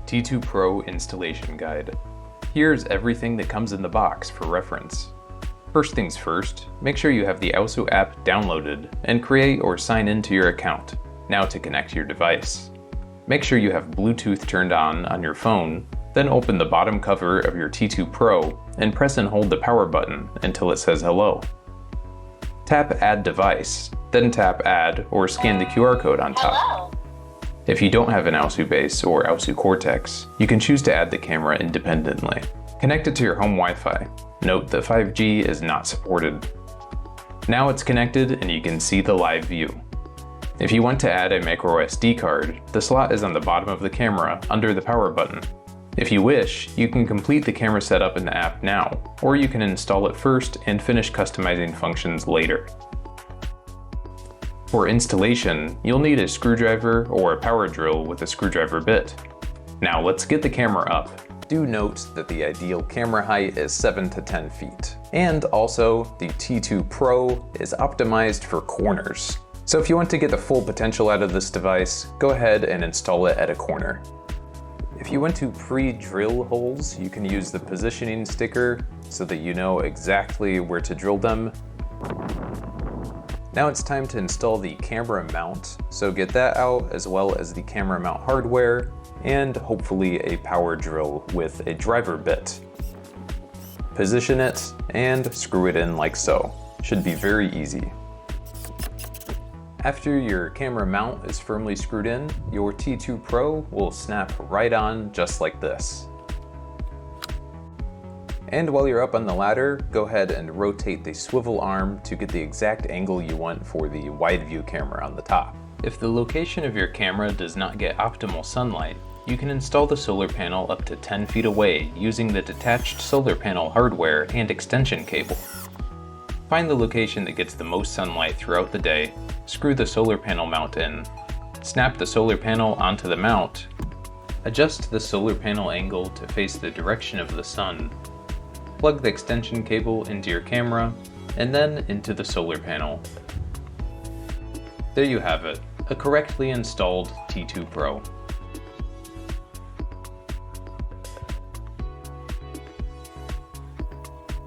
T2 Pro Installation Guide. Here's everything that comes in the box for reference. First things first, make sure you have the aosu app downloaded and create or sign into your account. Now to connect your device. Make sure you have Bluetooth turned on your phone, then open the bottom cover of your T2 Pro and press and hold the power button until it says hello. Tap Add Device, then tap Add or scan the QR code on top. Hello. If you don't have an aosu base or aosu Cortex, you can choose to add the camera independently. Connect it to your home Wi-Fi. Note that 5G is not supported. Now it's connected and you can see the live view. If you want to add a micro SD card, the slot is on the bottom of the camera under the power button. If you wish, you can complete the camera setup in the app now, or you can install it first and finish customizing functions later. For installation, you'll need a screwdriver or a power drill with a screwdriver bit. Now let's get the camera up. Do note that the ideal camera height is 7 to 10 feet. And also, the T2 Pro is optimized for corners. So if you want to get the full potential out of this device, go ahead and install it at a corner. If you want to pre-drill holes, you can use the positioning sticker so that you know exactly where to drill them. Now it's time to install the camera mount, so get that out as well as the camera mount hardware and hopefully a power drill with a driver bit. Position it and screw it in like so. Should be very easy. After your camera mount is firmly screwed in, your T2 Pro will snap right on just like this. And while you're up on the ladder, go ahead and rotate the swivel arm to get the exact angle you want for the wide view camera on the top. If the location of your camera does not get optimal sunlight, you can install the solar panel up to 10 feet away using the detached solar panel hardware and extension cable. Find the location that gets the most sunlight throughout the day, screw the solar panel mount in, snap the solar panel onto the mount, adjust the solar panel angle to face the direction of the sun, plug the extension cable into your camera, and then into the solar panel. There you have it, a correctly installed T2 Pro.